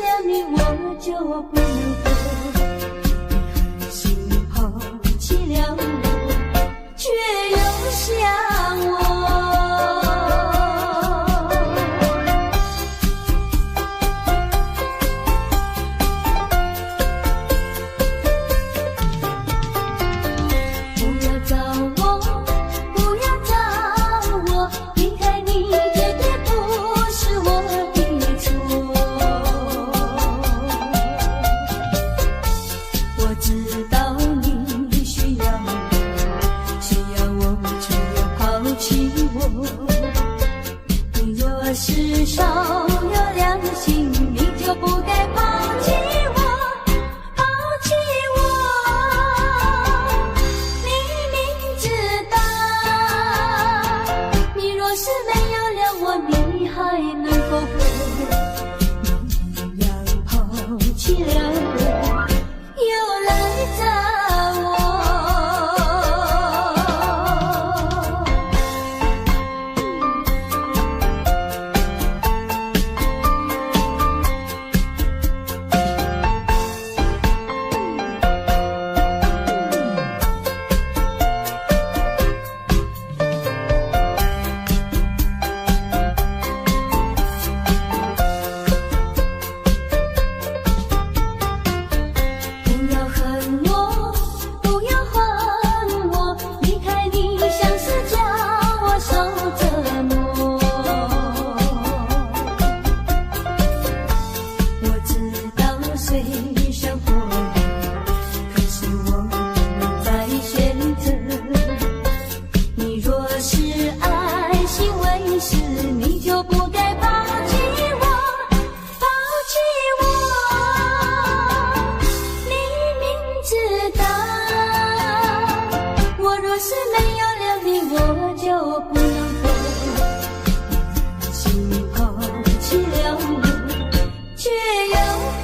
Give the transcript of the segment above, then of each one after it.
了你，我就不能活。你狠心抛弃了我，却又想我。不要找我，不要找我，离开你绝对不是我的错。我知道你需要我，却又抛弃我。你若是少有良心，你就不该抛弃我，抛弃我。你明知道，你若是没有了我，你还能够活？你要抛弃了我，又来找我。不要恨我，不要还我，离开你像是叫我受折磨。我知道水深火热，可是我不能再选择。你若是爱惜为师，你就不该抛弃我，抛弃我。你明知道，我若是没有了你，我就不能活。你心抛弃了我，却又恨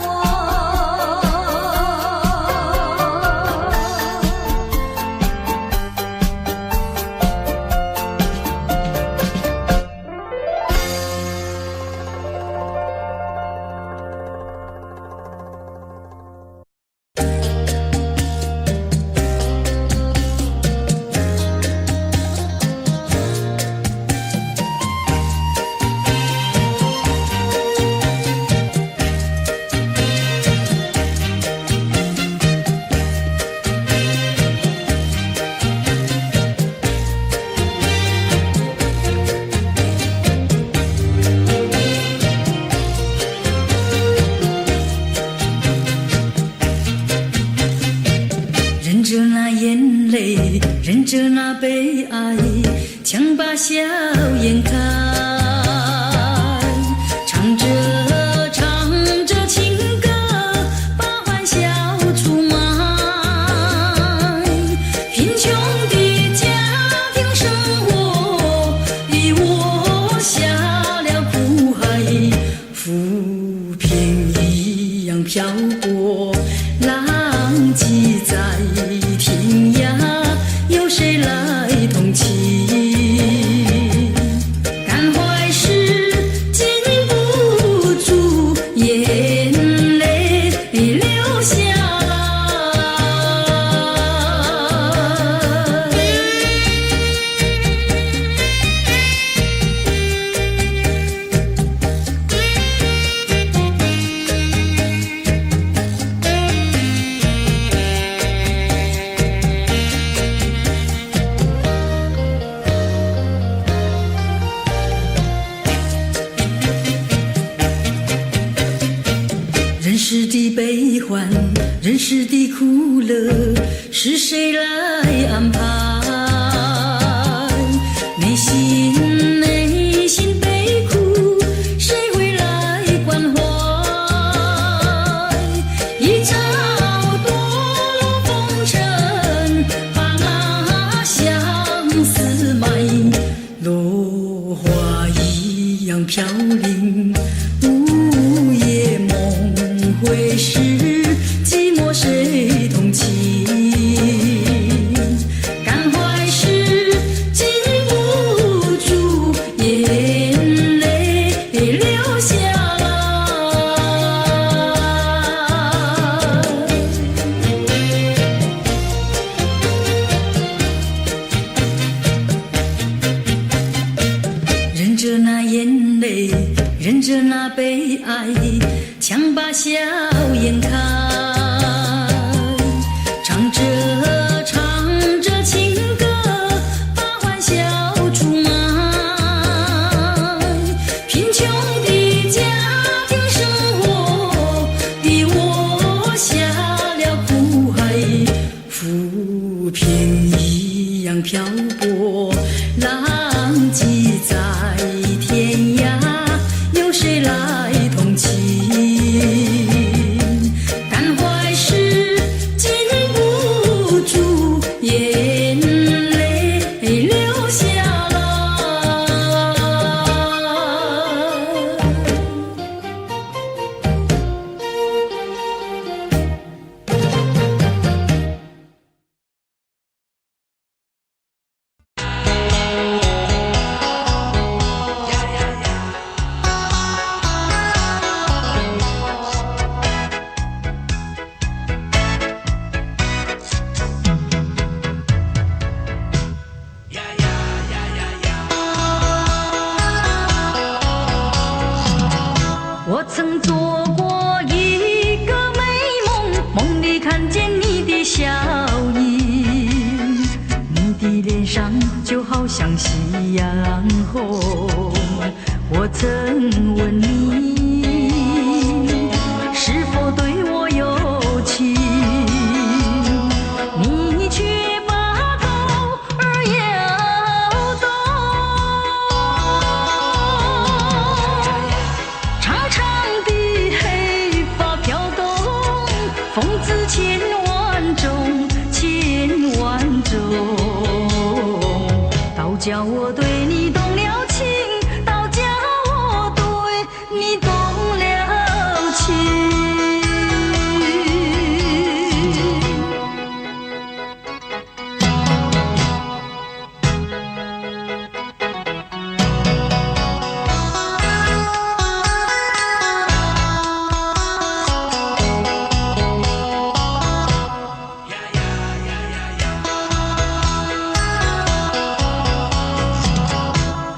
我。忍着那眼泪，忍着那悲哀，强把笑颜开，唱着唱着情歌，把欢笑出卖。贫穷的家庭生活逼我下了苦海，浮萍一样漂泊，浪迹在天涯，有谁来同情？感怀时禁不住眼泪流下人世的悲欢，人世的苦乐，是谁来安排？内心悲苦，谁会来关怀？一朝堕落风尘，把那相思埋，落花一样飘零，午夜梦回时，寂寞谁同情？感怀时禁不住眼泪流下来。爱，强把笑颜开。唱着唱着情歌，把欢笑出卖。贫穷的家庭生活，逼我下了苦海，浮萍一样漂泊，浪迹在天涯，有谁来同情？感怀时禁不住眼泪流下来。我曾做过一个美梦，梦里看见你的笑意，你的脸上就好像夕阳红。我曾问你是否对我有情，你却把头儿摇动。长长的黑发飘动，风姿千万种，千万种。倒叫我对你动了情，倒叫我对你动了情。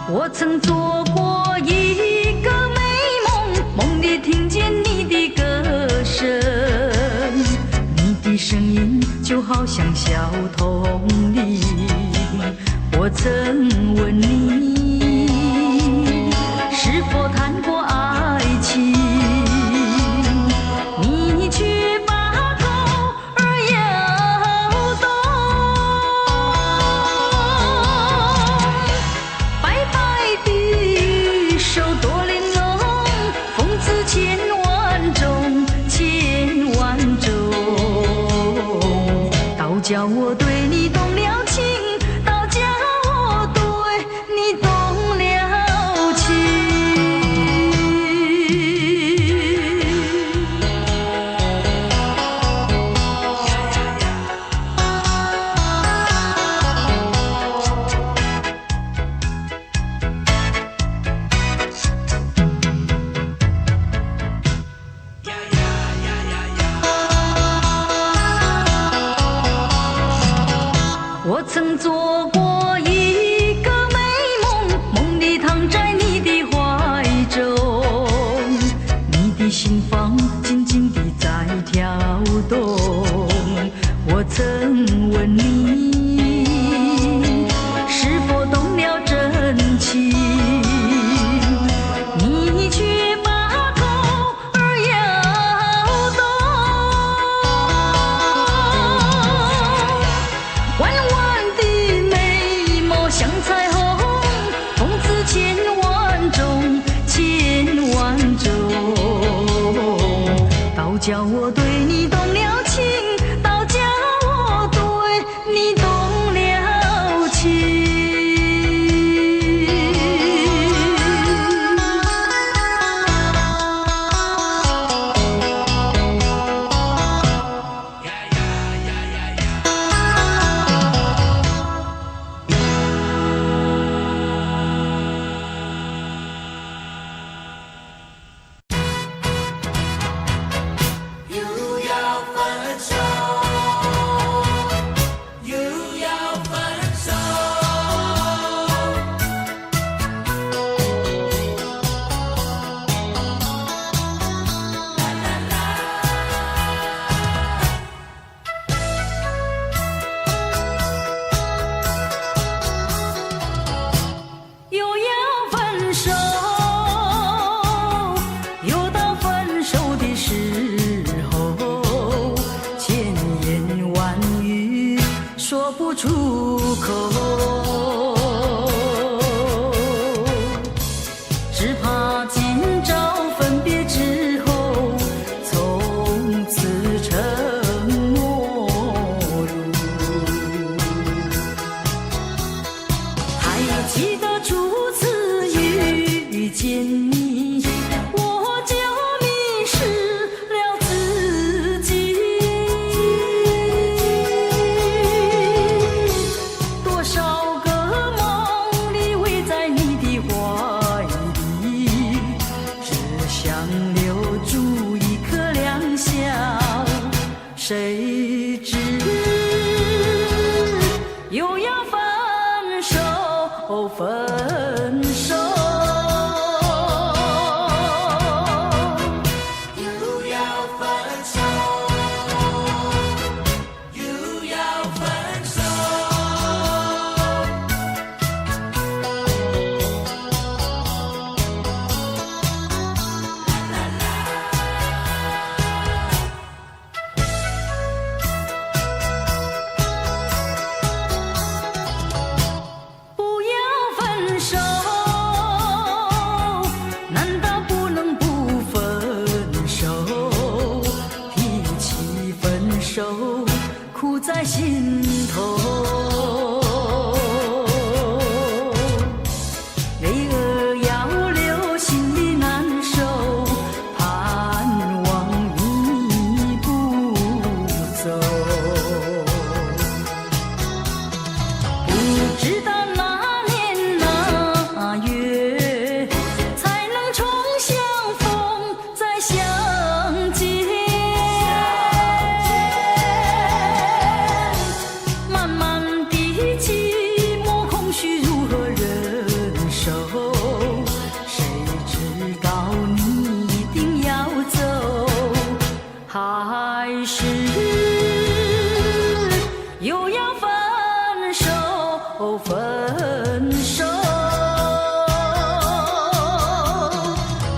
我曾做过一个美梦，梦里听见你的歌声，你的声音就好像小童铃。我曾问你是否谈过爱情，你却把头儿摇动。白白的手多玲珑，风姿千万种，千万种。倒叫我对你动了情，倒叫我对你动了情。我曾做过一个美梦，梦里躺在你的怀中，你的心房紧紧地在跳动。我曾问你是否动了真情，你却把头儿摇动。弯弯的眉毛像彩虹，风姿千万种，千万种。倒叫我对你动了情，倒叫我对你动了情。有出口，只怕今朝分别之后，从此成陌路。还记得初次遇见你，我就迷失了自己。多少个梦里围在你的怀里，只想留住一颗良笑，谁知又要分手，分手。苦在心头，泪儿要流，心里难受，盼望你不走。不知道哪年哪月才能重相逢再相见。还是又要分手，分手。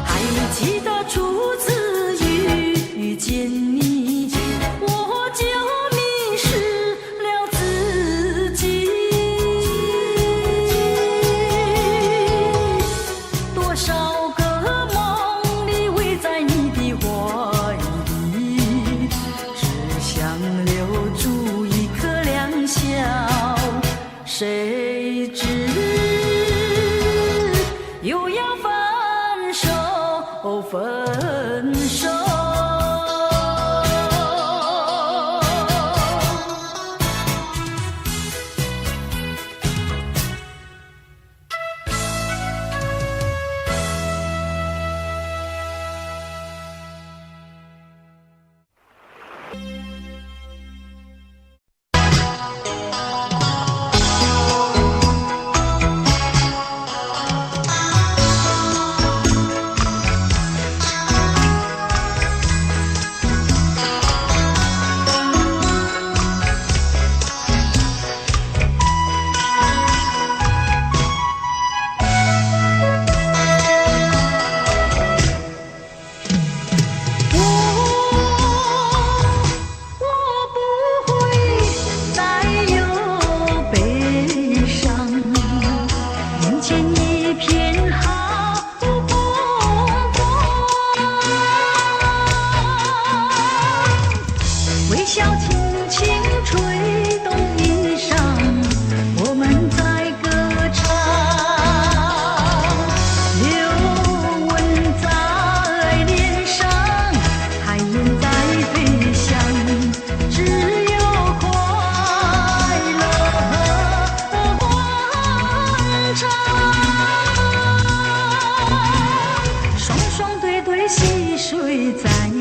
还记得初次遇见你，我就迷失了自己。多少个梦里围在你的怀里，想留住一颗良笑，谁知又要分手，分手。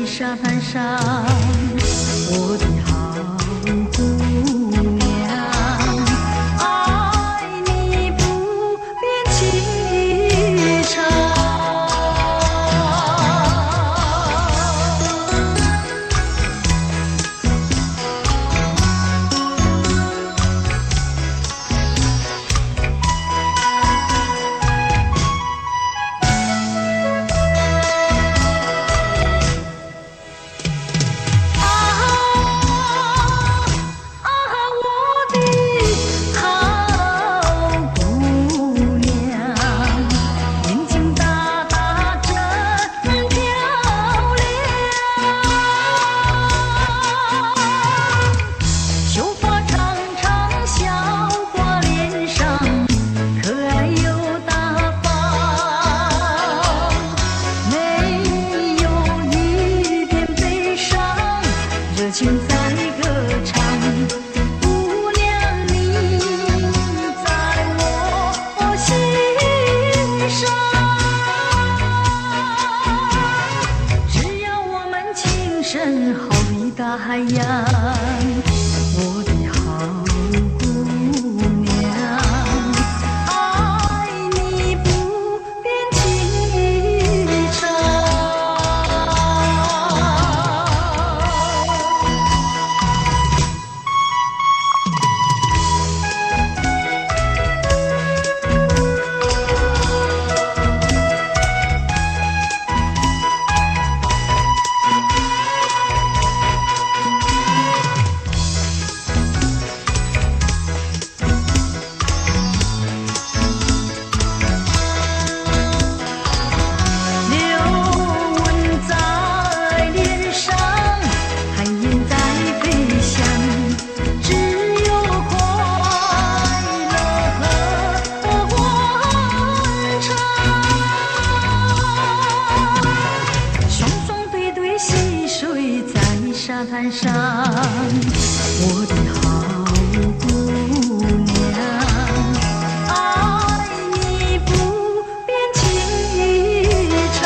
沙滩上，我的好姑娘，爱你不变情长。情在歌唱，姑娘你在我心上。只要我们情深，好比大海洋，我的好姑娘，爱你不变情意长。沙滩上，我的好姑娘，爱你不变情意长。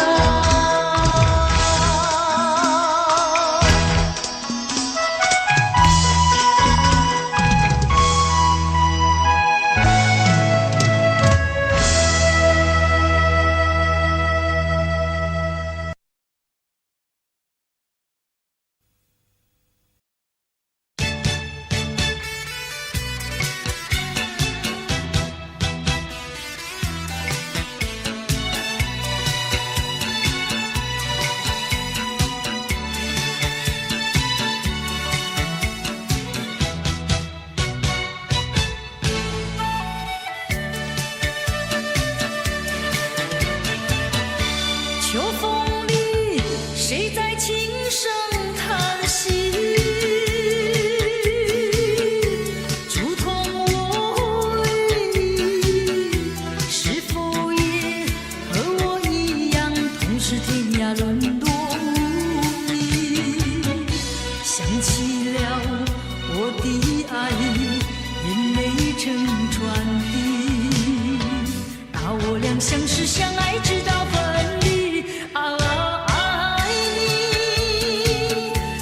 秋风里，谁在轻声叹息？竹筒我与你，是否也和我一样，同是天涯沦落无依？想起了我的爱，眼泪成船滴。那我俩相识相爱，直到分离。爱你，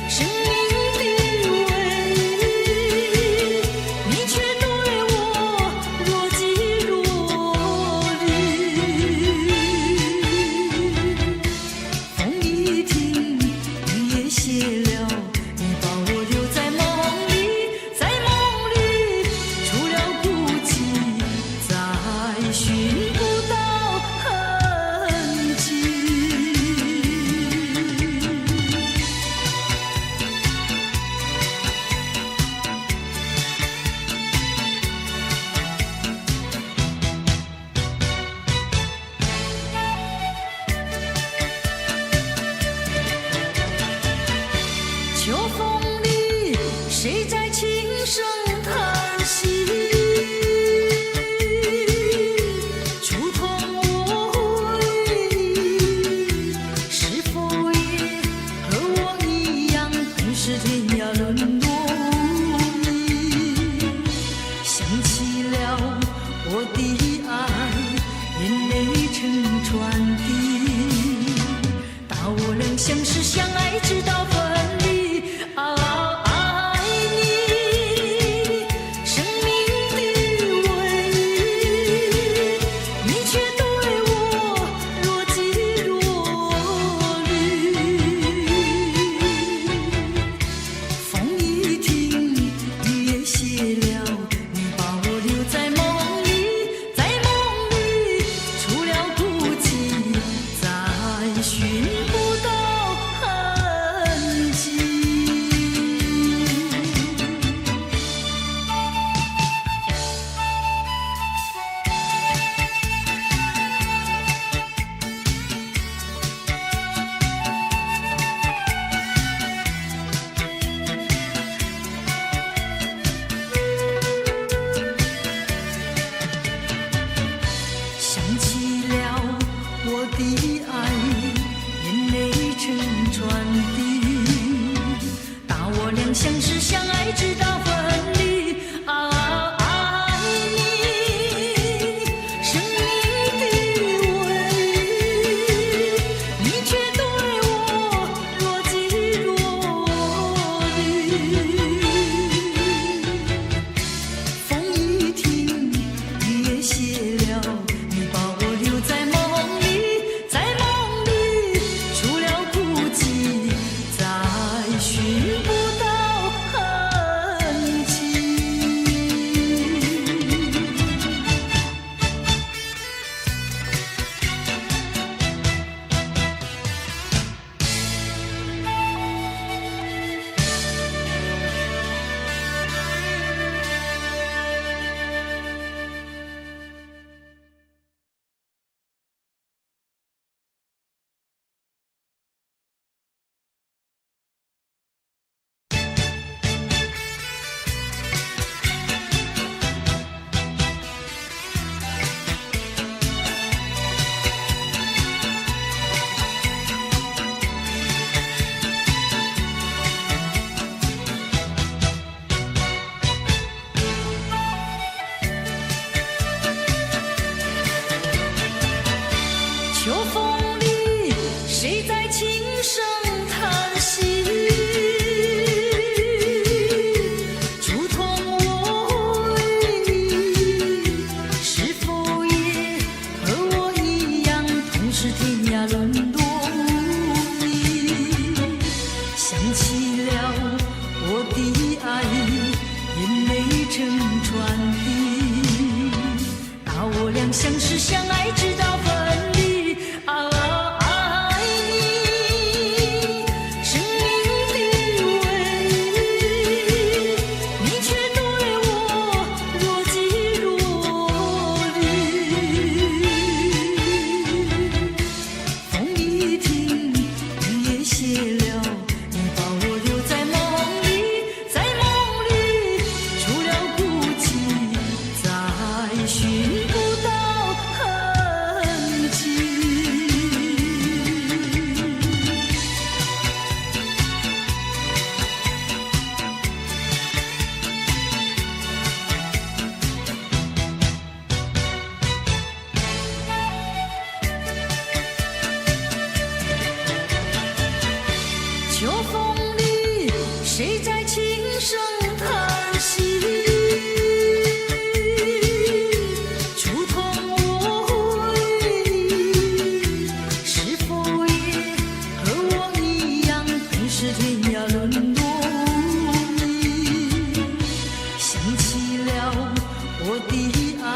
生命的唯一，你却对我若即若离。风一停，雨也歇了，你把我留在梦里，在梦里除了孤寂，再寻不到痕迹。秋风里，谁在轻声叹息？竹筒我与你，是否也和我一样，同是天涯沦落无依？想起了我的爱，眼泪成船滴。大我俩相识相爱，直到分离。爱你，生命的唯一，你却对我若即若离。风一停，雨也歇了，你把我留在梦里，在梦里除了孤寂，再寻不到痕相识相爱，直到分离。爱你，生命的唯一，你却对我若即若离。风一停，雨也歇了，你把我留在梦里，在梦里除了孤寂，再寻不到痕迹。秋风里，谁在轻声叹息？触痛我回忆，是否也和我一样，同是天涯沦落无依？想起了我的爱，眼泪成川滴。把我俩相识相爱，直到分离。爱你，生命的唯一，你却对我若即若离。风一停，雨也歇了，你把我留在梦里，在梦里除了孤寂，再寻不到痕迹。秋风里，谁在轻声叹息？触痛我回忆，是否也和我一样，同是天涯沦落无依？想起了我的爱，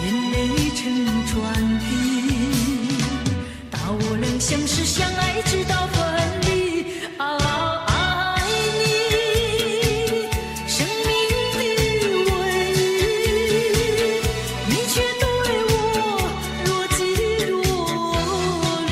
眼泪成川滴。把我俩相识相爱，直到分离。爱你，生命的唯一，你却对我若即若离。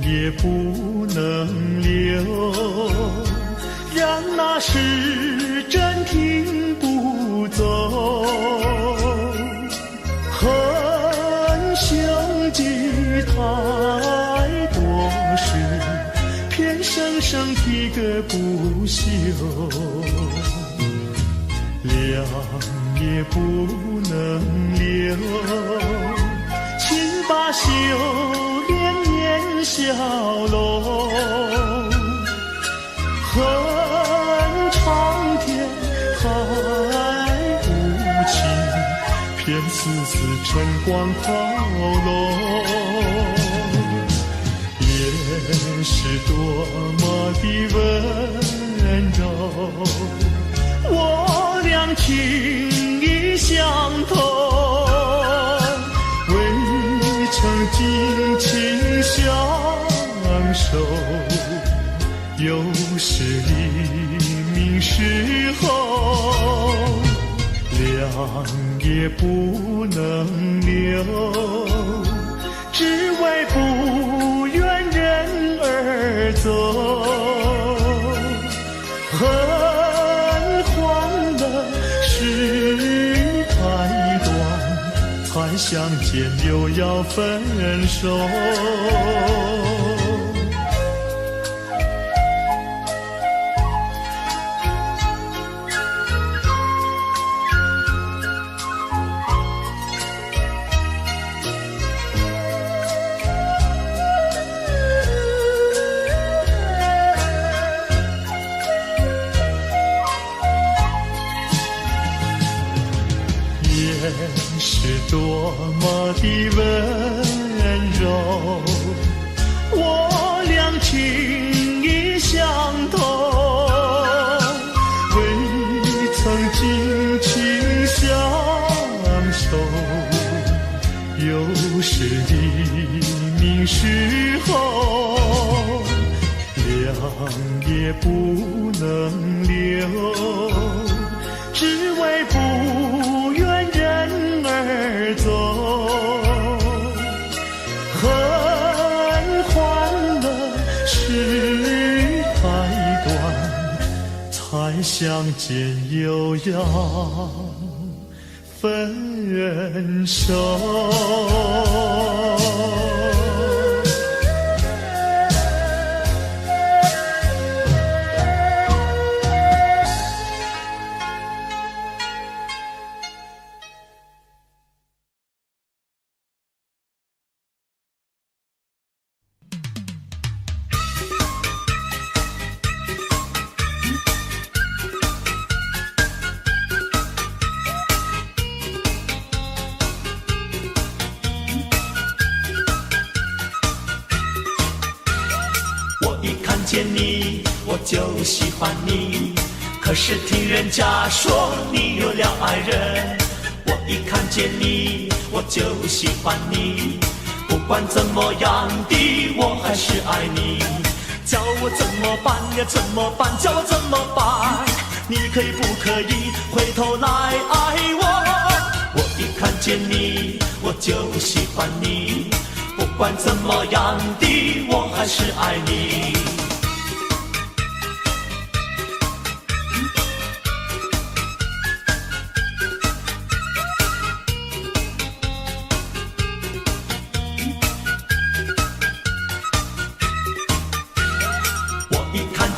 也不能留，让那时针停不走。恨兄弟太多事，偏生生提个不休。凉也不能留，请把修炼烟消融。恨长天太无情，偏丝丝晨光抛落。也是多么的温柔，我俩情意相通，未曾尽情相守，又是黎明时候，凉也不能留，只为不愿人而走。恨欢乐事太短，才相见又要分手。是多么的温柔，我俩情意相通，未曾尽情相守，又是黎明时候，凉也不能留，只为不愿人而走。恨欢乐事太短，才相见又要分手。见你我就喜欢你，可是听人家说你有了爱人。我一看见你我就喜欢你，不管怎么样的我还是爱你。叫我怎么办呀怎么办，叫我怎么办，你可以不可以回头来爱我。我一看见你我就喜欢你，不管怎么样的我还是爱你。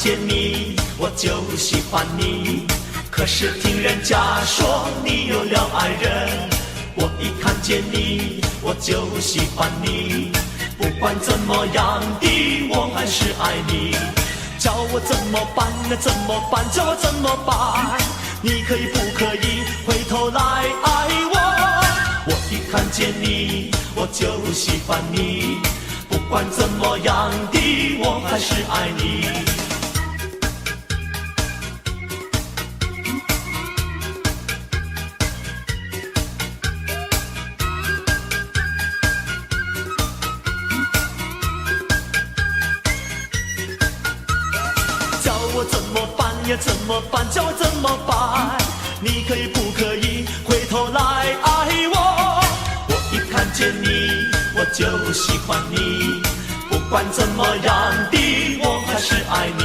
见你我就喜欢你，可是听人家说你有了爱人。我一看见你我就喜欢你，不管怎么样的我还是爱你。叫我怎么办呢怎么办，叫我怎么办，你可以不可以回头来爱我。我一看见你我就喜欢你，不管怎么样的我还是爱你。我怎么办呀怎么办，叫我怎么办，你可以不可以回头来爱我。我一看见你我就喜欢你，不管怎么样的，我还是爱你。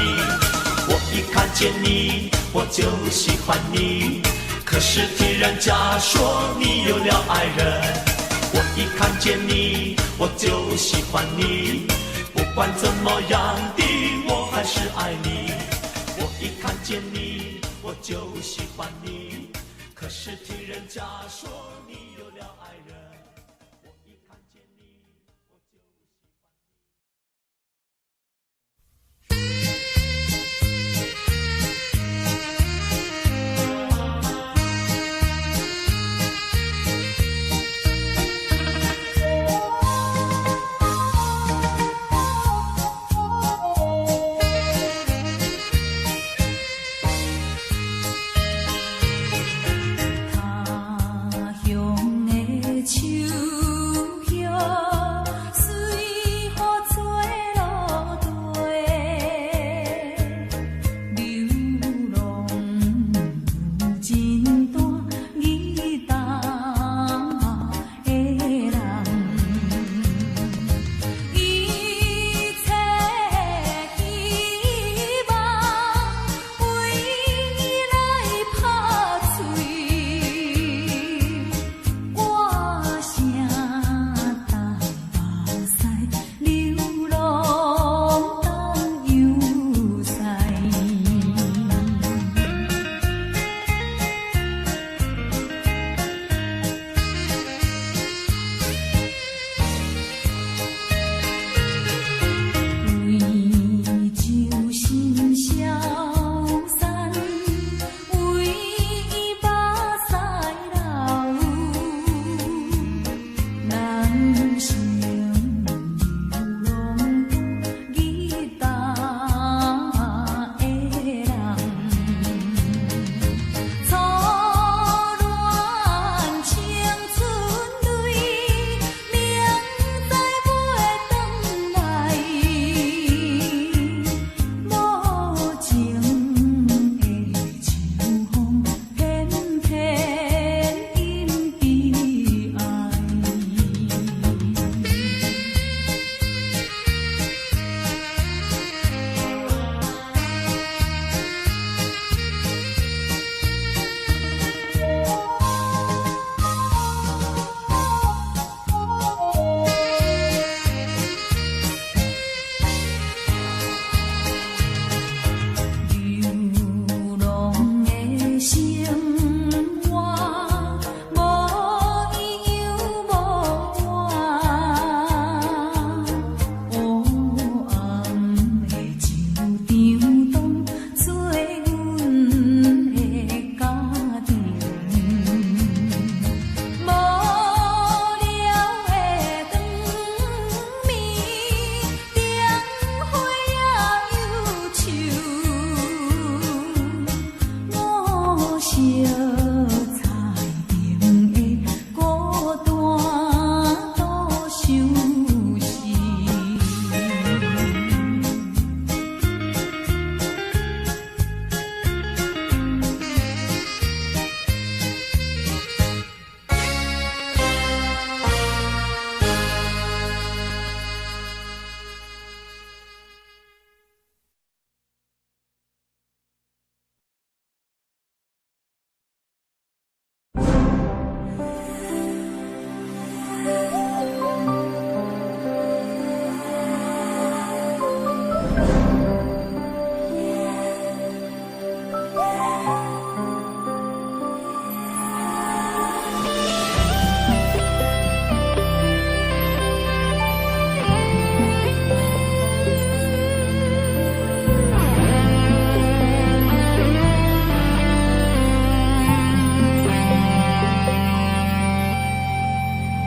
我一看见你，我就喜欢你。可是听人家说你有了爱人。我一看见你，我就喜欢你。不管怎么样的，我还是爱你。我一看见你，我就喜欢你。可是听人家说你有了爱人。我一看见你，我就喜欢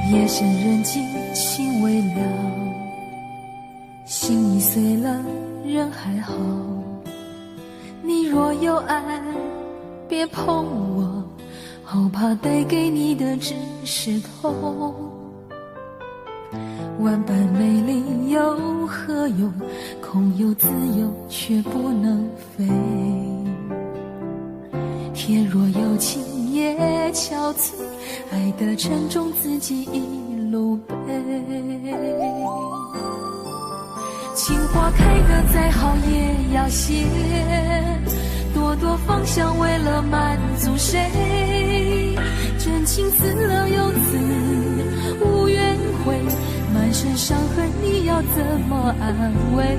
夜深人静，心微凉，心已碎了，人还好。你若有爱，别碰我，好怕带给你的只是痛。万般美丽有何用？空有自由却不能飞。天若有情也憔悴，爱的沉重自己一路背。情花开得再好也要谢，朵朵芳香为了满足谁？真情死了又死，无怨悔，满身伤痕你要怎么安慰？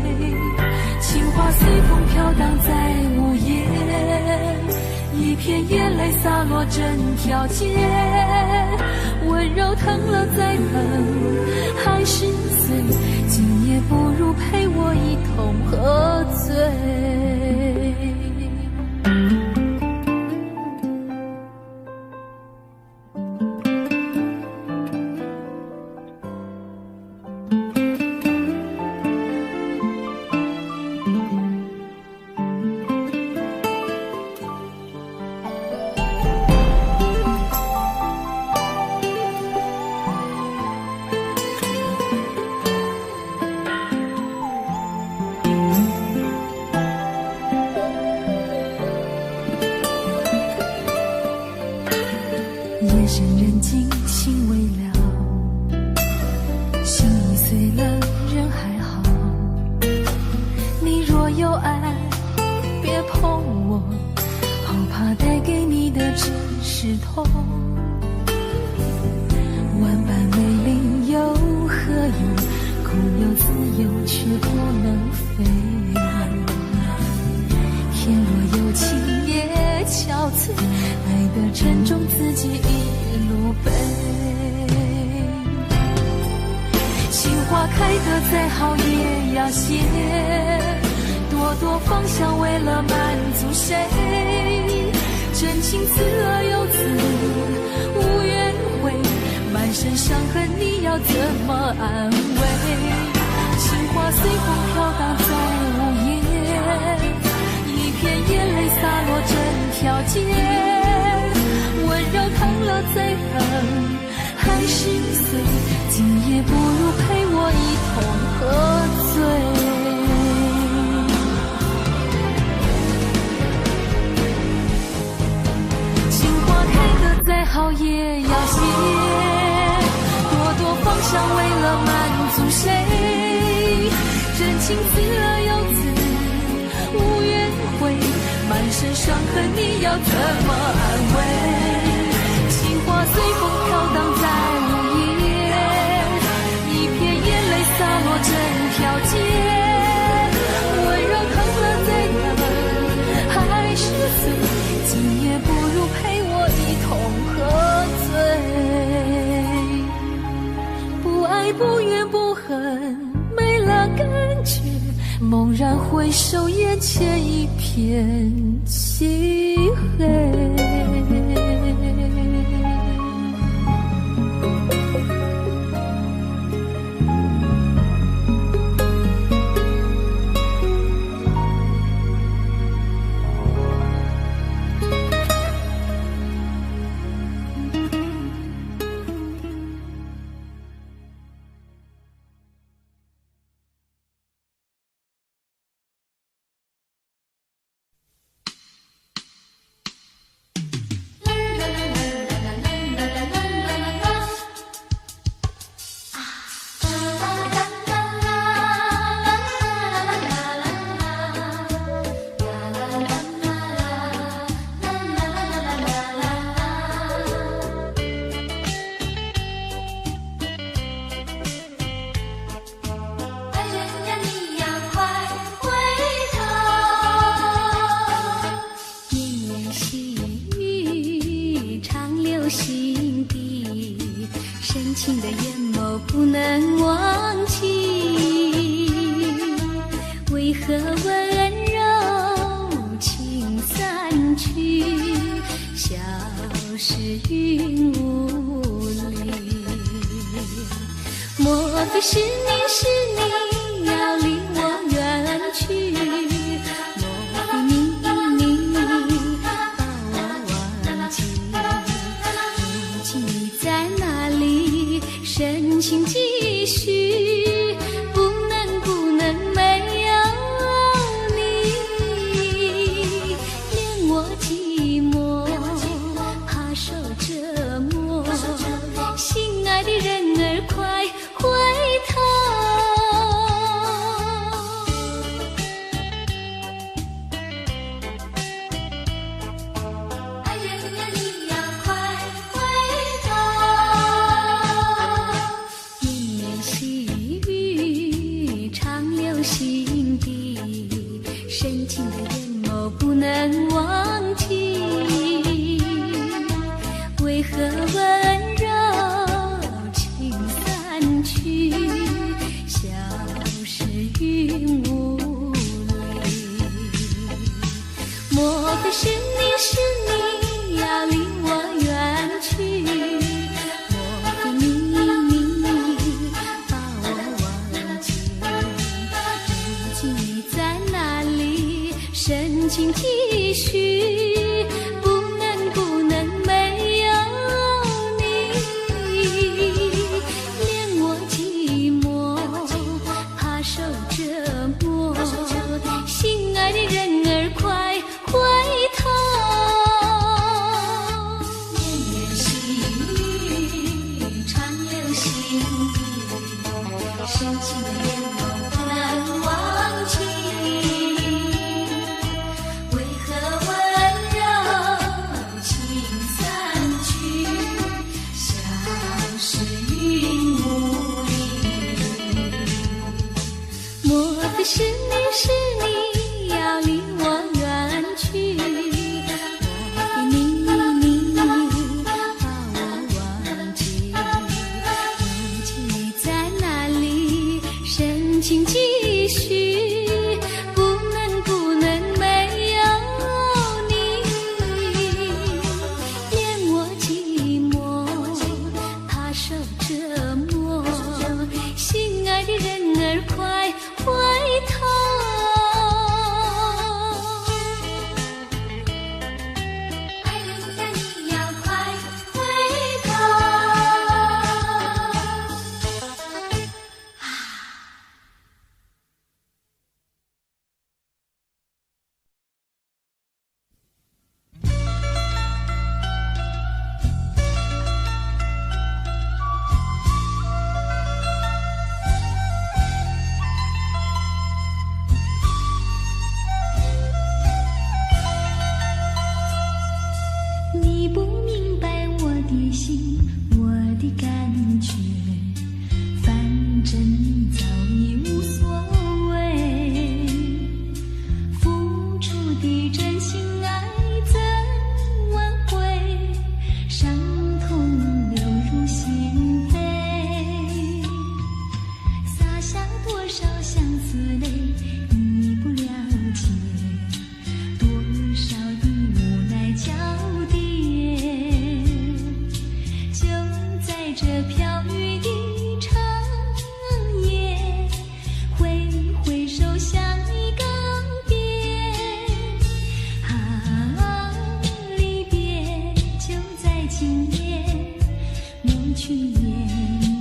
情花随风飘荡在午夜，一片眼泪洒落整条街，温柔疼了再疼，还是碎，今夜不如陪我一同喝醉。夜深人静，心微了，心已碎了，人还好。你若有爱，别碰我，好怕带给你的只是痛。万般美丽又何用？空有自由，却不能飞。天若有情也憔悴，爱的沉重，自己一路背。情花开得再好也要谢，朵朵芳香为了满足谁？真情死了又死，无怨悔，满身伤痕你要怎么安慰？情花随风飘荡在午夜，一片眼泪洒落整条街，温柔疼了再疼，还是碎，今夜不如陪我一同喝醉。情花开得再好也要谢，朵朵芳香为了满足谁？真情死了又死，无怨悔，满身伤痕你要怎么安慰？情花随风飘荡在午夜，一片眼泪洒落整条街，温柔疼了再疼，还是碎，今夜不如陪我一同喝醉。不爱不怨不恨，没了感觉，猛然回首，眼前一片漆黑。心爱的人儿快回头。你不明白我的心，我的感觉，反正你早已无所谓。付出的真心爱怎挽回？伤痛流入心扉，洒下多少相思泪，你不了解，多少的无奈交叠，就在这飘雨的长夜，挥挥手向你告别。啊，离别就在今夜，抹去眼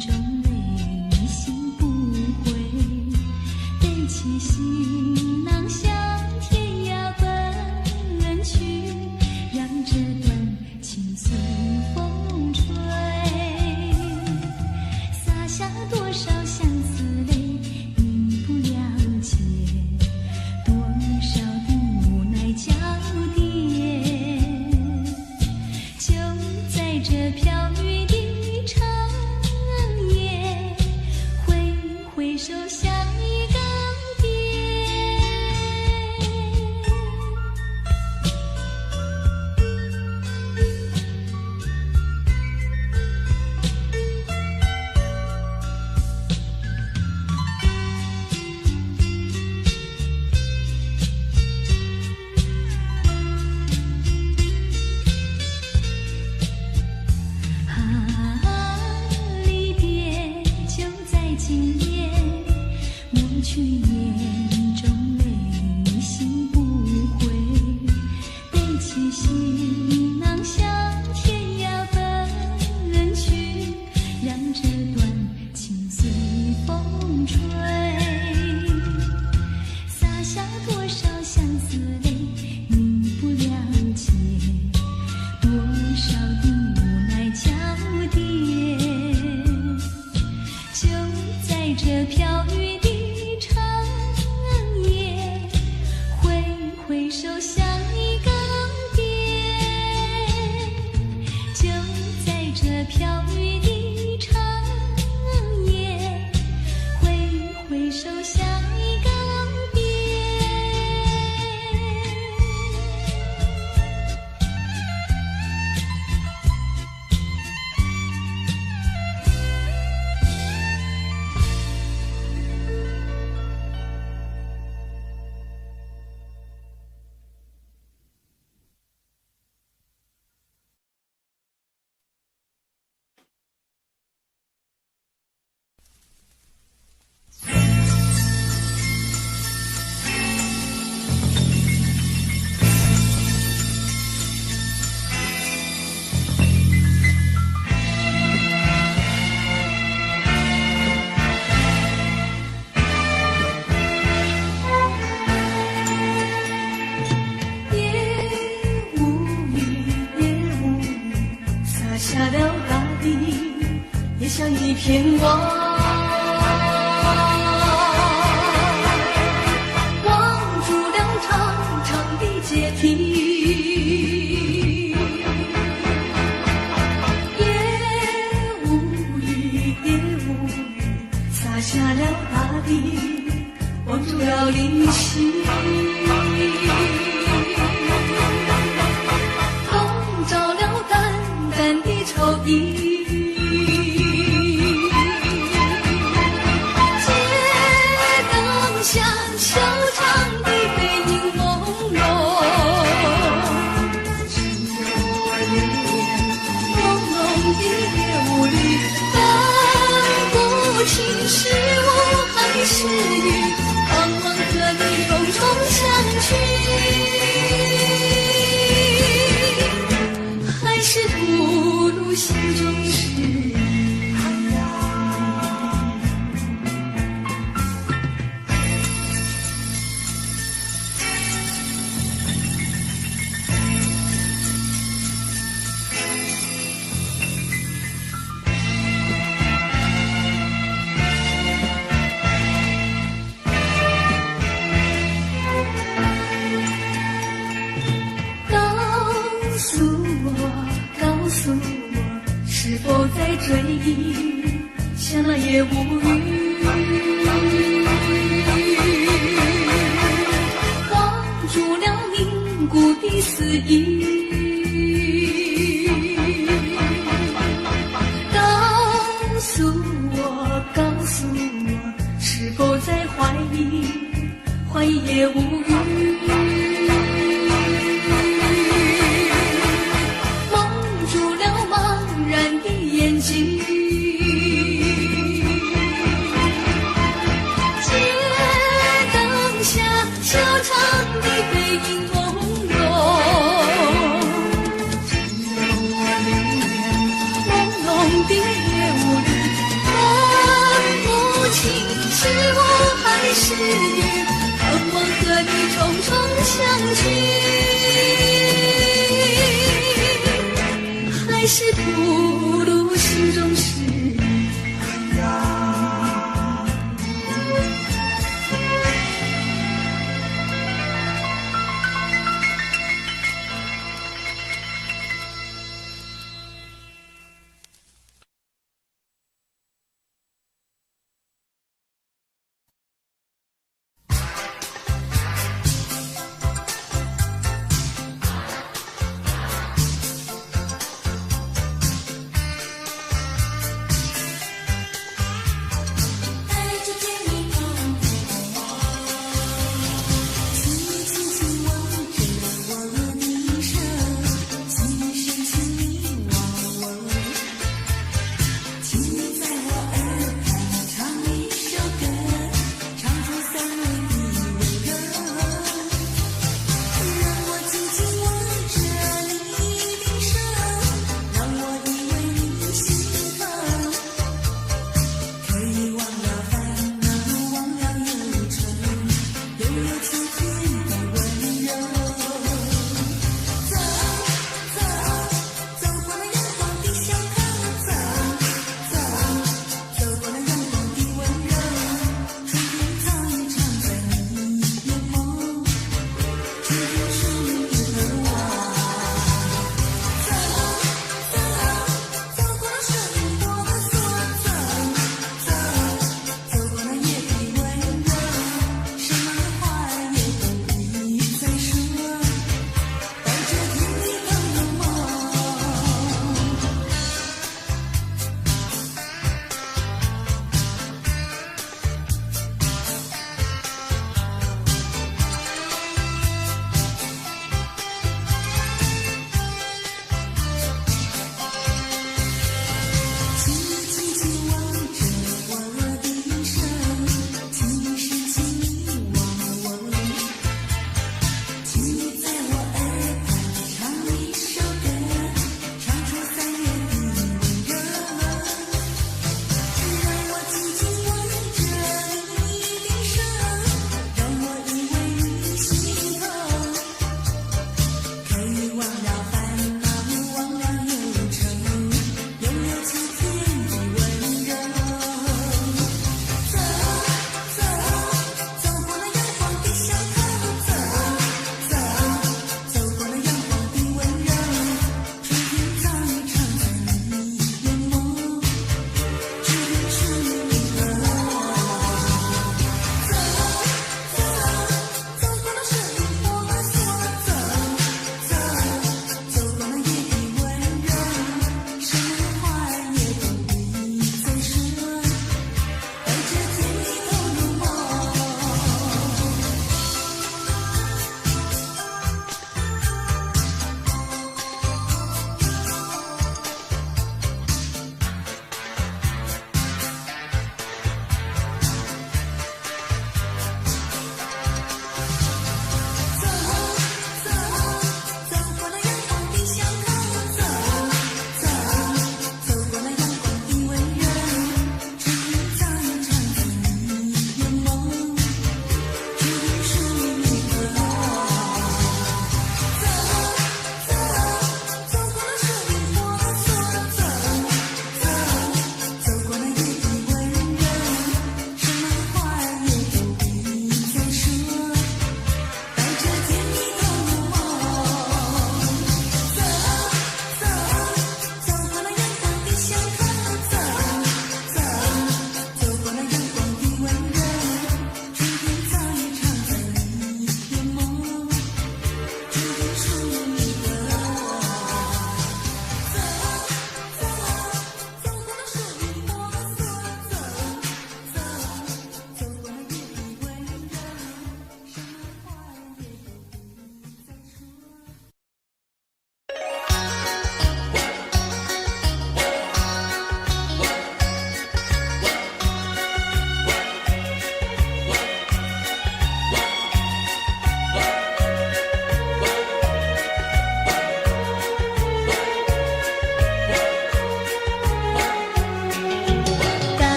中泪，心不悔，背起行囊向天涯奔去，让这段情随风吹。洒下多少相思泪，你不了解，多少的无奈交叠，就在这飘雨的长夜，挥挥手向你告别。啊，离别就在今夜，抹去眼中泪，心不悔，背起行囊向天涯奔去，让这段情随风吹。洒下多少相思泪，你不了解，多少的无奈交叠，就在这飘雨的长夜，挥挥手向你告别。就在这飘雨的长夜，挥挥手向你告别。下了大地，也像一片光，望住了长长的阶梯。也无语，也无语，洒下了大地，望住了离席。笼罩了淡淡的愁意，街灯下修长的背影朦胧，只有恋恋朦胧的夜雾里，分不清是雾还是雨，盼望和你永重相聚。是吐露心中事。告诉我了也无语。忘住了凝固的思忆，告诉我，是否在怀疑？怀疑也无语。蒙住了茫然的眼睛，街灯下修长的背影朦胧，只有我留恋朦胧的夜雾里，分不清是我还是你，盼望和你重重相聚，还是吐露心中事。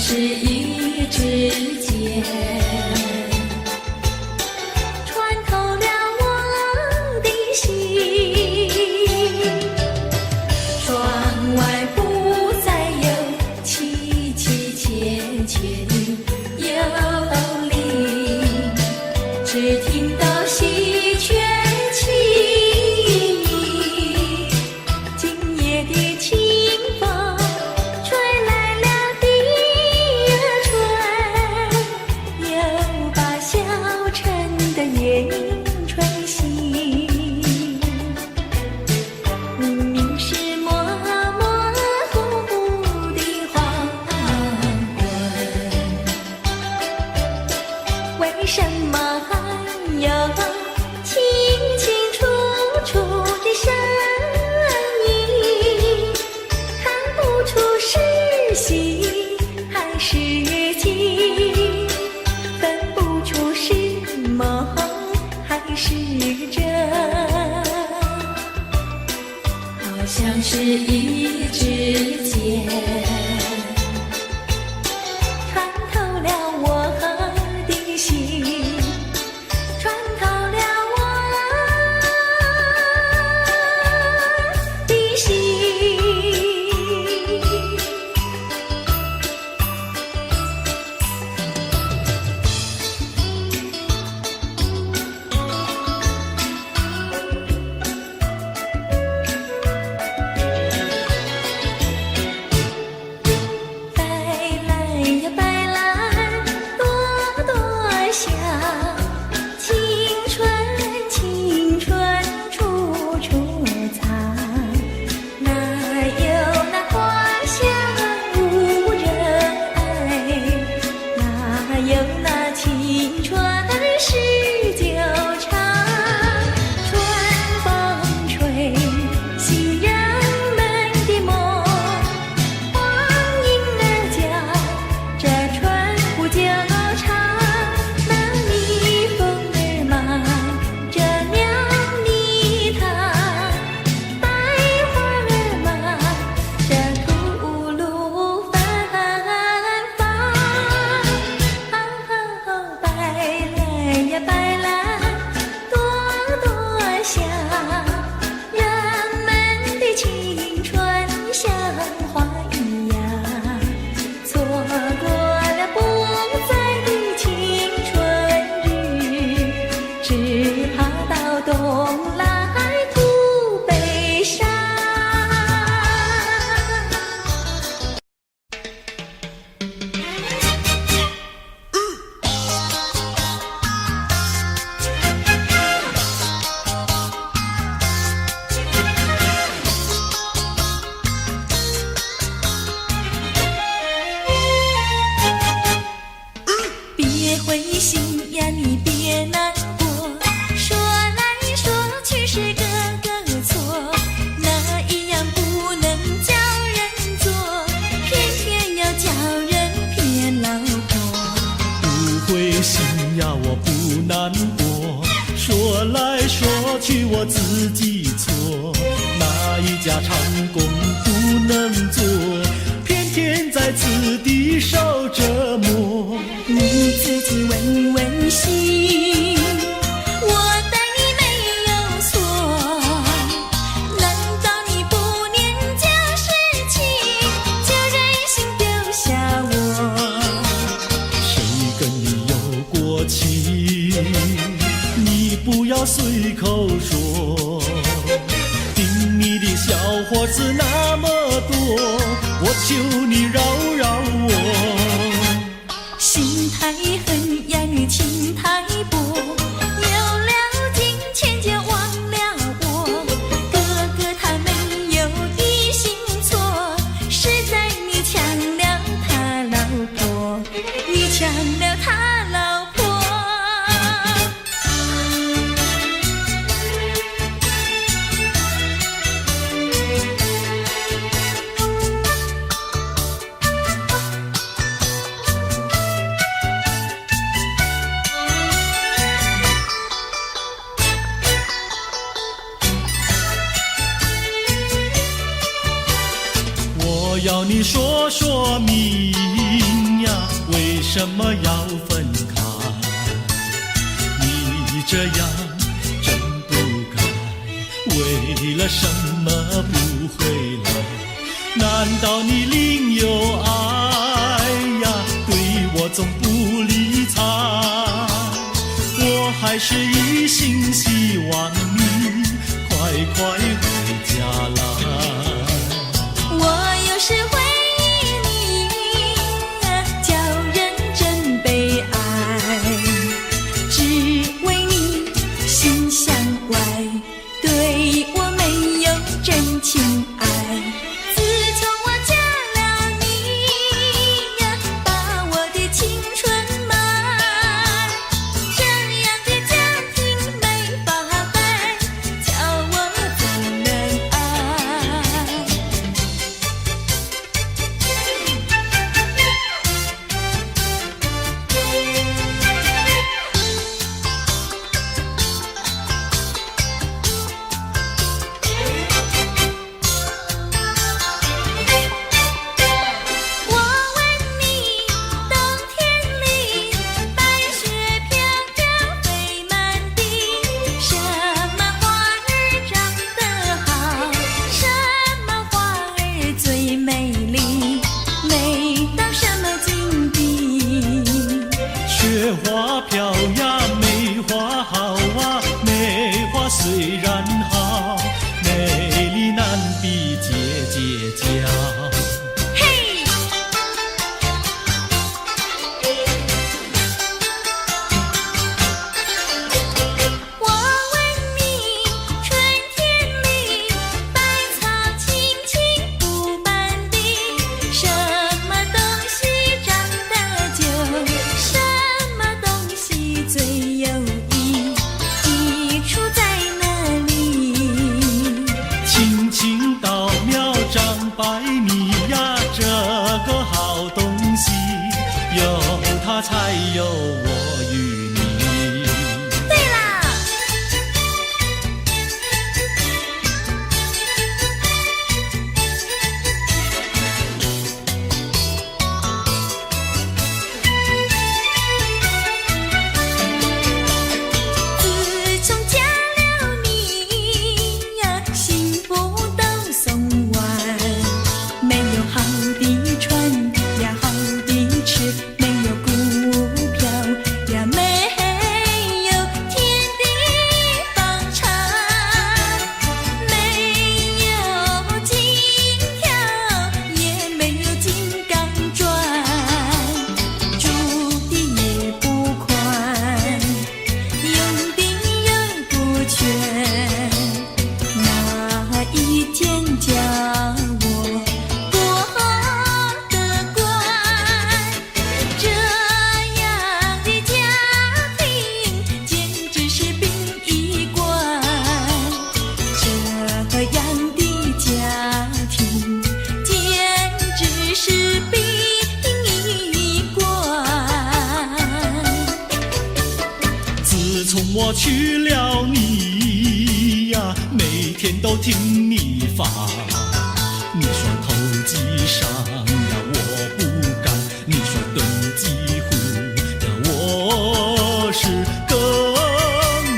是一支箭，穿透了我的心。窗外不再有凄凄切切的幽灵，只听到喜鹊轻吟。今夜的清风吹来了第二春，又把小城的夜莺吹醒。明是模模糊糊的黄昏，为什么还有清清楚楚的声音？看不出是喜还是惊，分不出是梦还是真，好像是一支箭，穿透了我的心，穿透了我的心。白来呀白来，朵朵香，青春青春处处藏。哪有那花香无人爱？哪有那青春是久长？春风吹醒人们的梦，黄莺儿叫，这春不久长。那蜜蜂儿忙着酿蜜糖，百花儿忙着吐露芬芳。白来呀白来，朵朵香，人们的青春像花一样，错过了不在的青春日，只怕到冬来徒悲伤。别灰心呀，你别难过，说来说去是个个错，那一样不能叫人做，偏偏要叫人骗老婆。不灰心呀，我不难过，说来说去我自己错，哪一家长工不能做，偏偏在此地受折磨。你自己问问心，我待你没有错，难道你不念旧事情，就任性丢下我？谁跟你有过情，你不要随口说，听你的小伙子那么多，我求你饶饶我。心太狠呀，你情太薄，有了金钱就忘了我。哥哥他没有的心错，是在你抢了他老婆，你抢了他老婆。我要你说说明呀，为什么要分开？你这样真不该，为了什么不回来？难道你另有爱呀？对我总不理睬，我还是一心希望你快快回家来。我有时回忆你，叫人真悲哀，只为你心向外，对我没有真情爱。自从我嫁了你呀，把我的青春埋，这样的家庭没法摆，叫我怎能爱？我问你，冬天里白雪飘飘飞满地，什么花儿长得好，什么花儿最美丽，美到什么境地？雪花飘呀，梅花好啊，梅花虽然好，美丽难比姐姐娇。嘿，我问你，春天里百草青青不斑地，什么东西长得久，什么东西最有益，益处在哪里？青青稻苗长百米呀，这个好东西，有它才有我与你。对啦，自从嫁了你呀，幸福都送完，没有好的穿呀，好的吃，没有股票呀，没有天地方长，没有金条，也没有金刚钻，住的也不宽，用的也不全，哪一天叫我过得惯？这样的家庭简直是殡仪馆，这样的家庭简直是殡仪馆。自从我娶了你呀，每天都听你发。你说投机商呀，我不干；你说炖鸡糊呀，我是更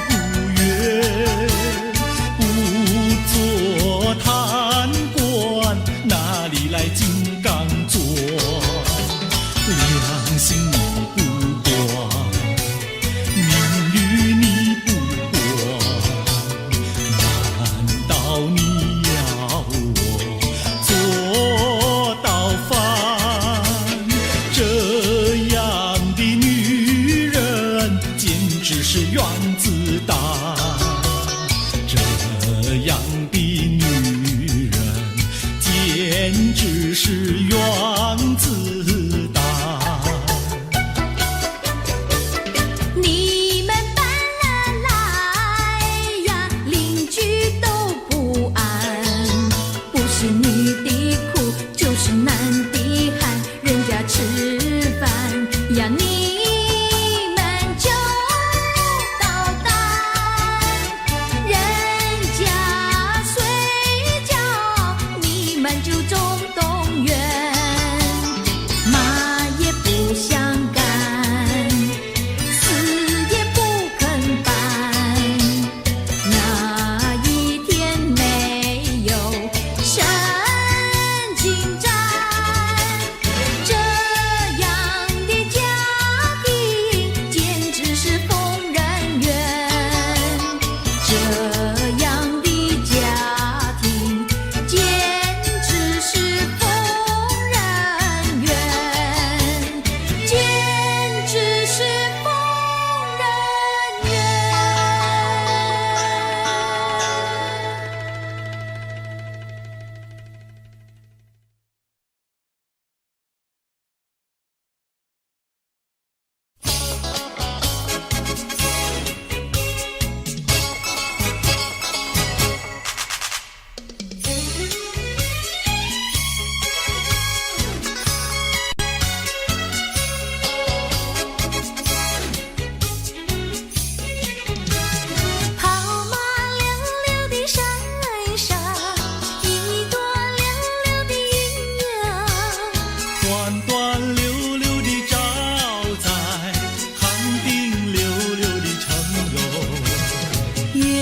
不愿。不做贪官，哪里来金刚钻？良心你不管，名誉你不管，难道你要我做到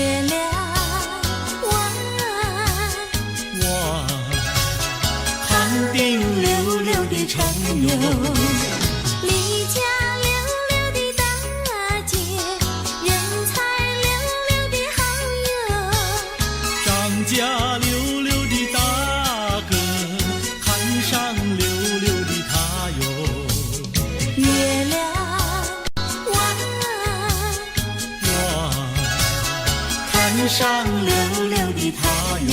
月亮弯弯，康定溜溜的长哟，离家溜溜的大姐，人才溜溜的好友，张家溜溜的大哥，看上溜溜的他哟。月亮弯弯，看上溜溜的他哟。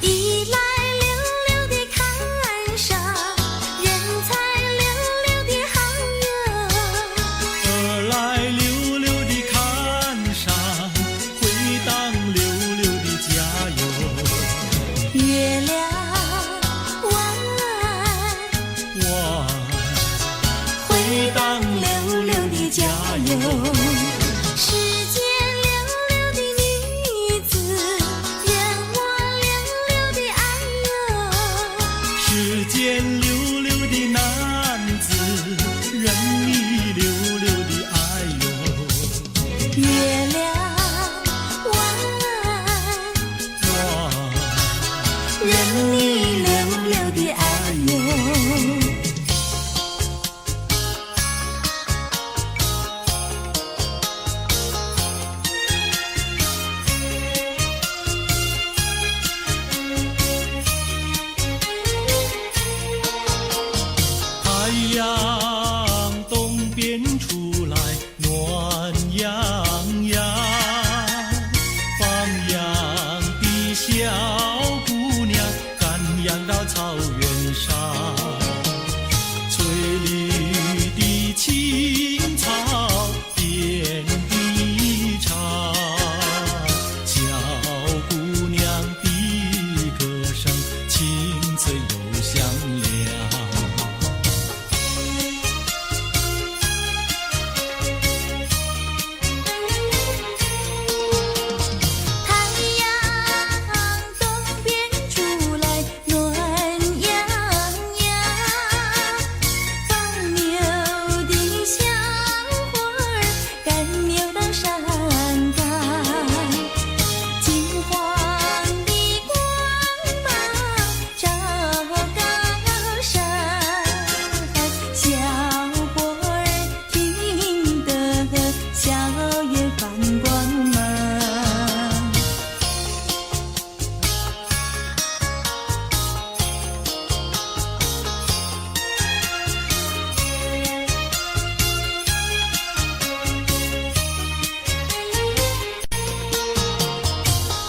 一来溜溜的看上，人才溜溜的好友，二来溜溜的看上，回当溜溜的家哟。月亮弯弯，回当溜溜的家哟。世间溜溜的女子，任我溜溜的爱哟。世间溜溜的男子，任你溜溜的爱哟。月亮弯弯，任你溜溜的爱哟。太阳东边出来暖洋洋，放羊的小姑娘赶羊到草原上，翠绿的青草遍地长，小姑娘的歌声清脆又响亮。太阳东边出来暖洋洋，放牛的小伙儿赶牛到山岗，金黄的光芒照高山，小伙儿听得笑颜放光芒。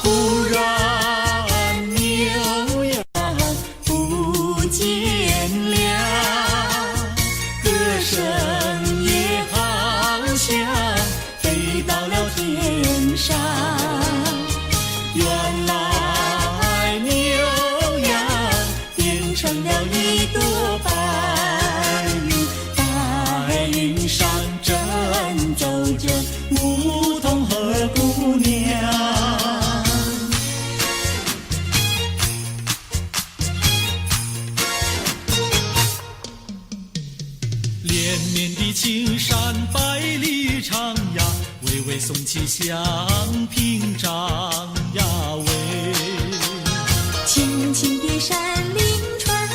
忽然牛羊不见了，歌声也好像飞到了天上。原来牛羊变成了一朵白云，白云上正走着牧童和姑娘。连绵的青山百里长呀，巍巍耸起像屏障呀喂。青青的山林穿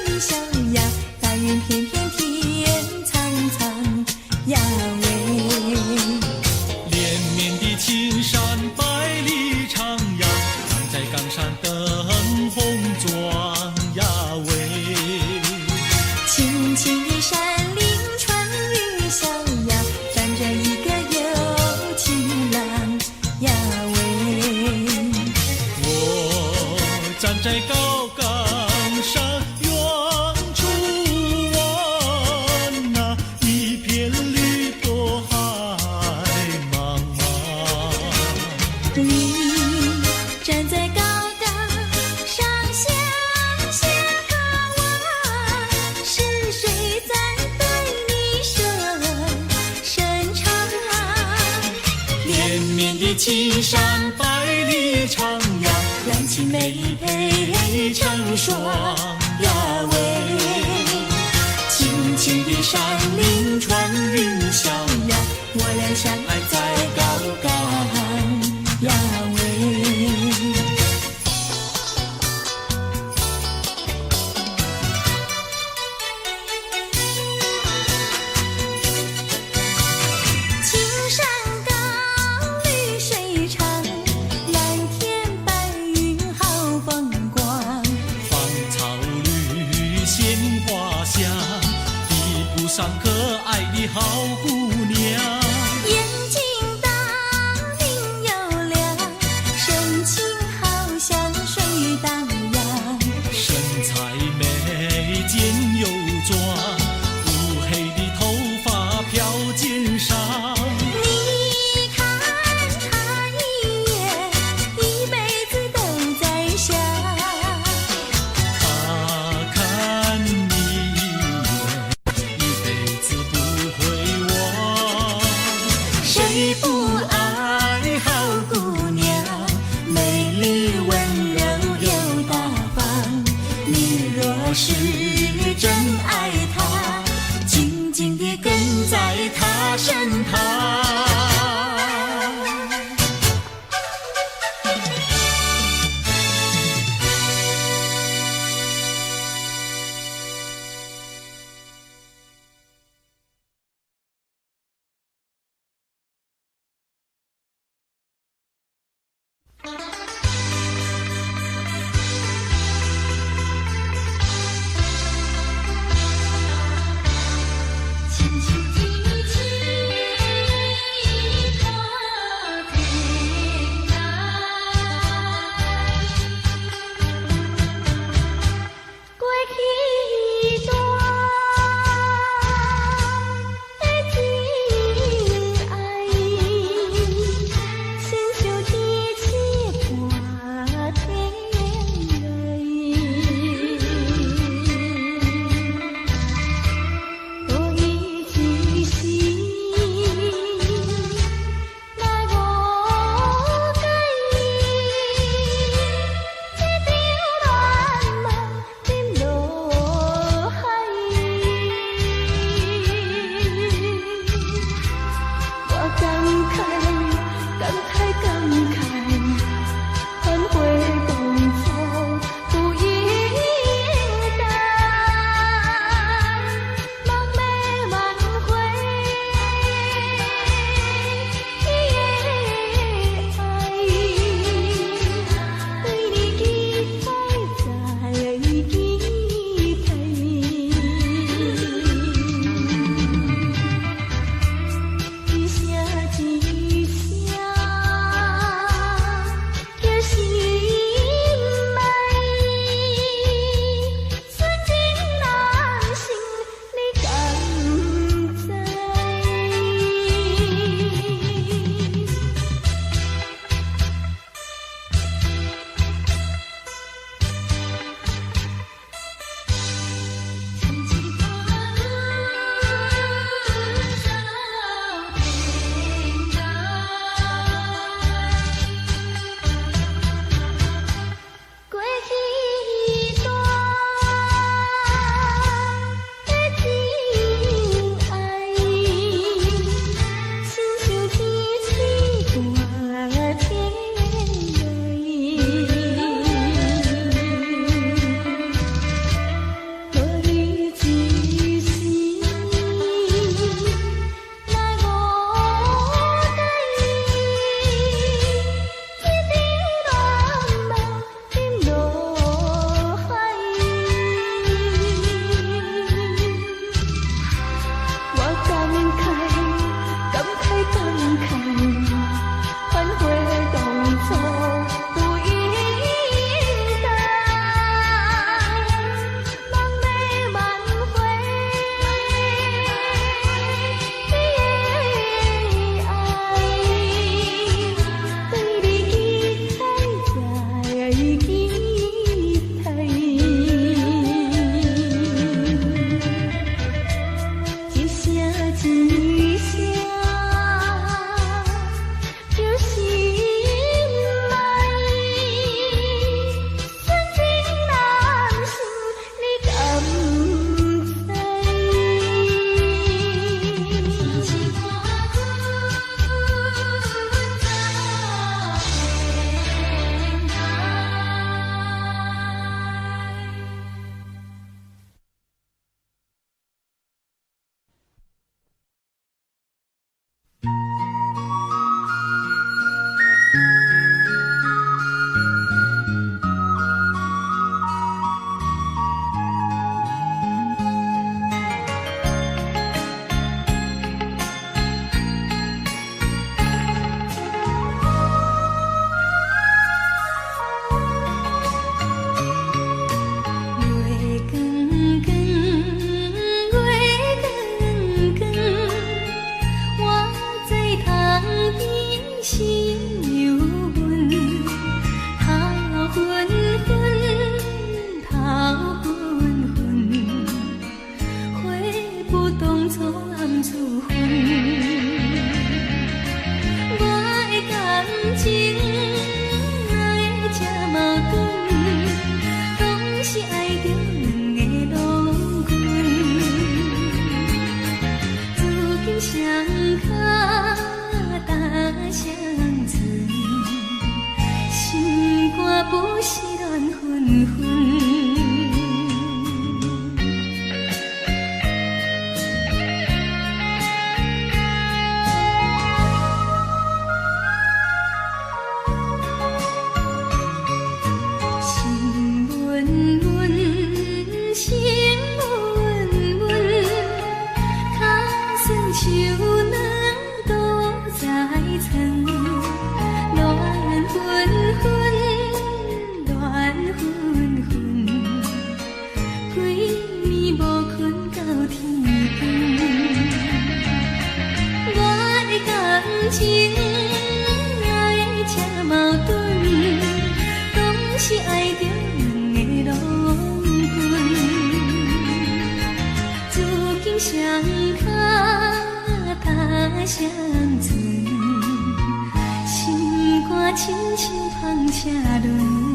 云霄呀，白云片片天苍苍呀喂。连绵的青山百里长呀，站在冈山灯红妆呀喂。青青的山林穿云霄呀，站着一个有情郎呀喂。我站在高冈山，远处望那一片绿波海茫茫。你站在高岗上向下望，是谁在对你深长？连绵的青山百里长呀，蓝青梅配非成双呀喂，轻轻地山林穿云霄呀，我俩相爱在高岗呀喂。青山高，绿水长，蓝天白云好风光。芳草绿，鲜花香，地铺上可爱的好姑娘。眼睛大，明又亮，神情好像水荡漾。身材美，肩又壮，乌黑的头发飘肩上。你看他一眼，一辈子都在想。他看你一眼，一辈子不会忘。谁不爱好姑娘？美丽温柔又大方。你若是真爱她，紧紧地跟在她身旁。车轮。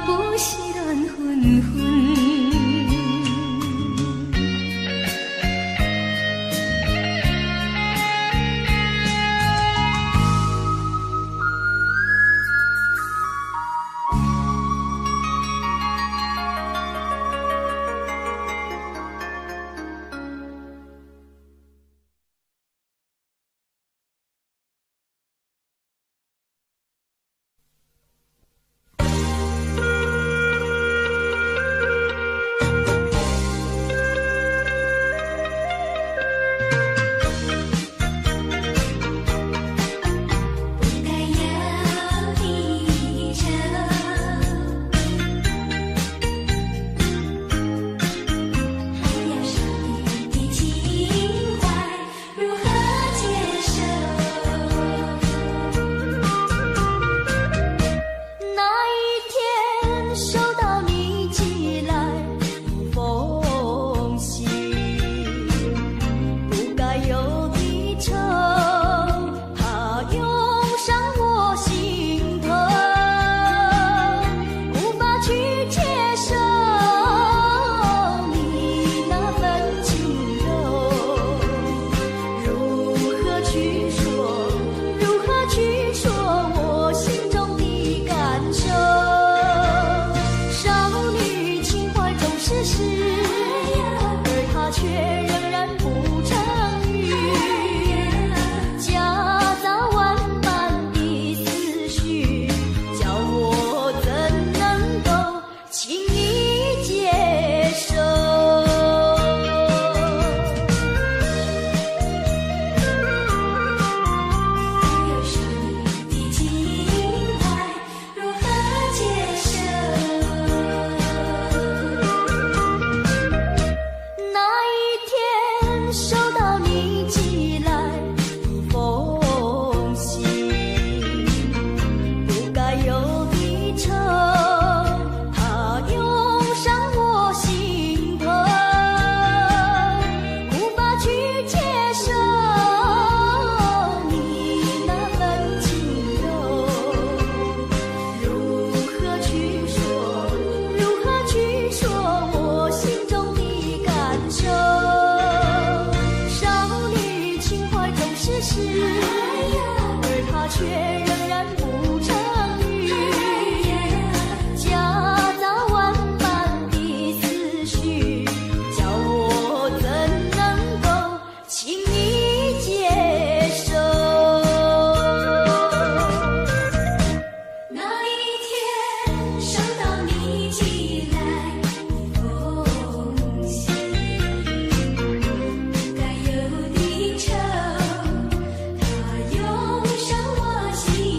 不是乱纷纷。用上我心。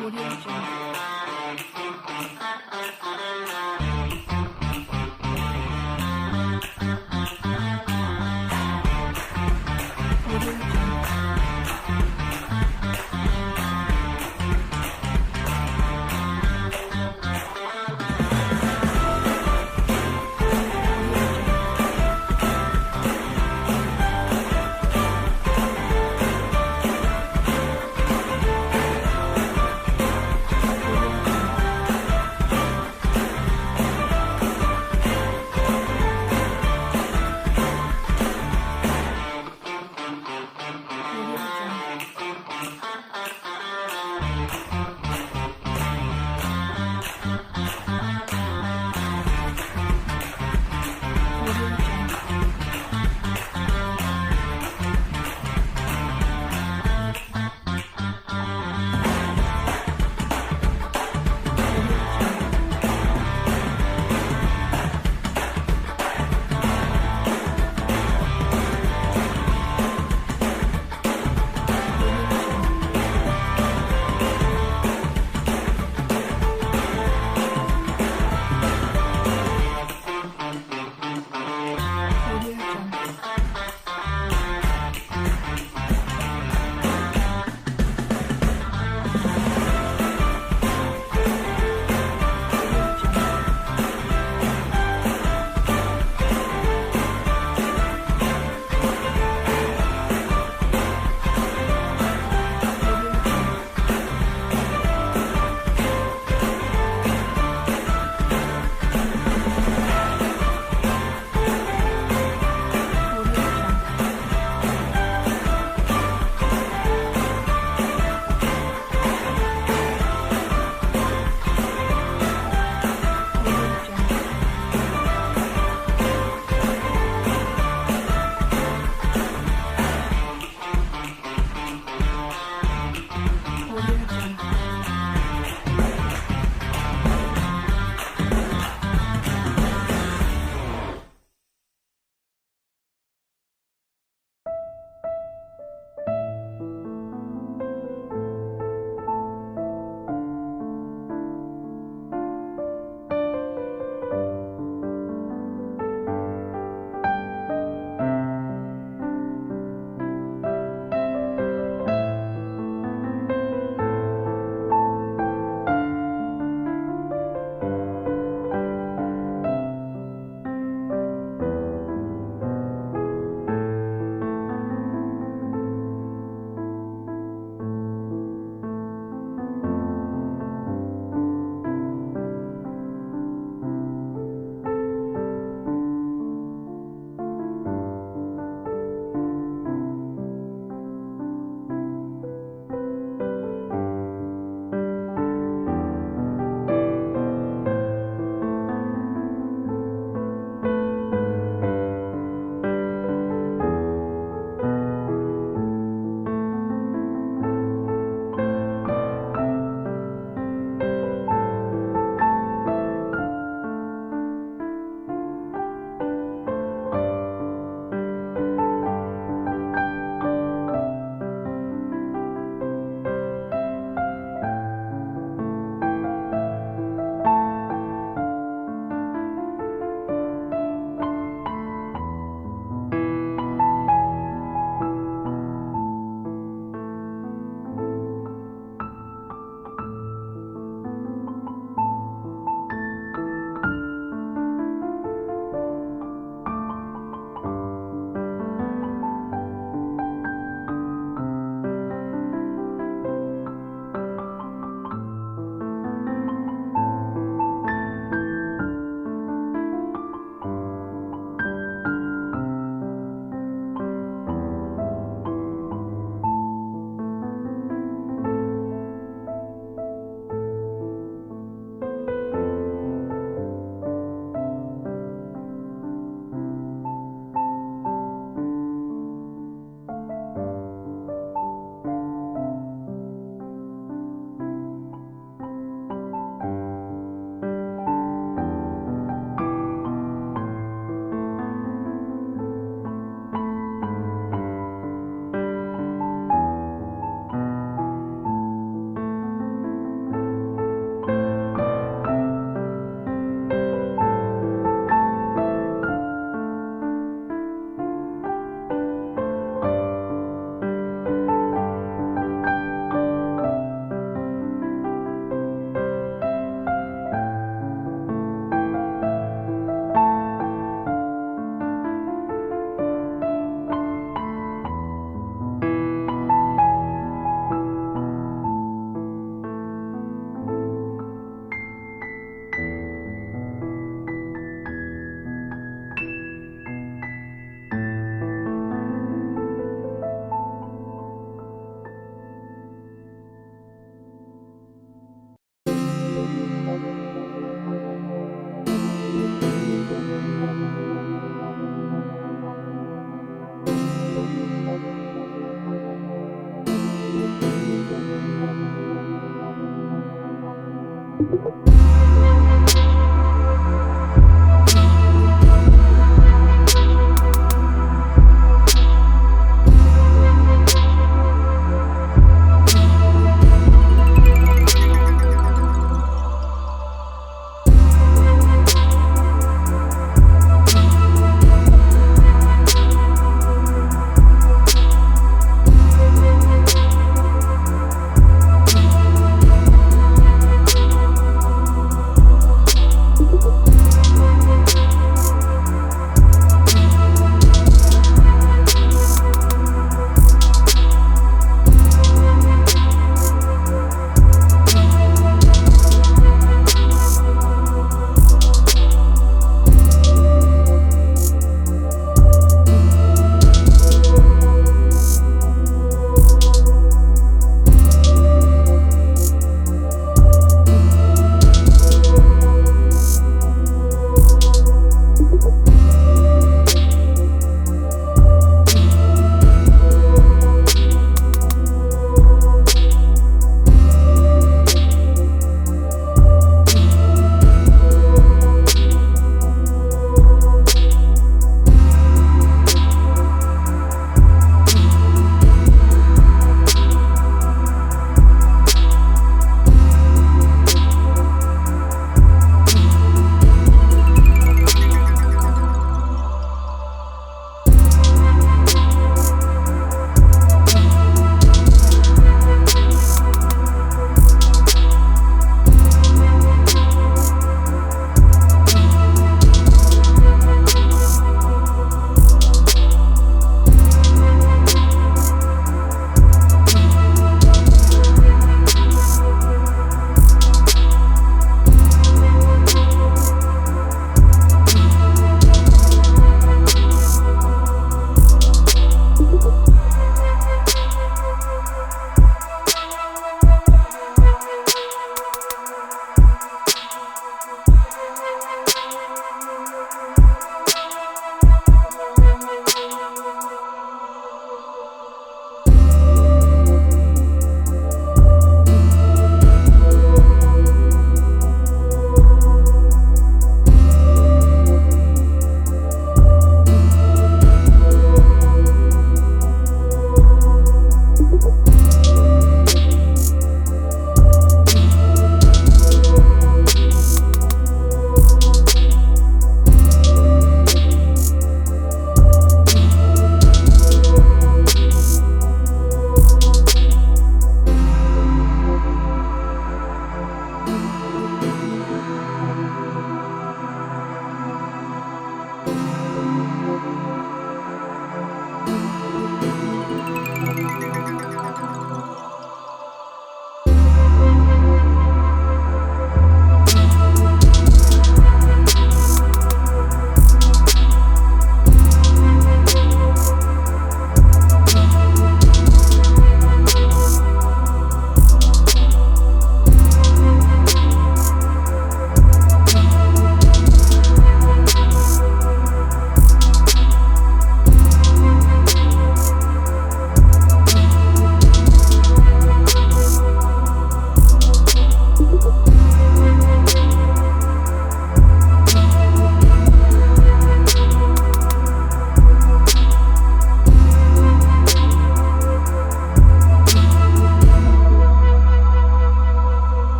我你。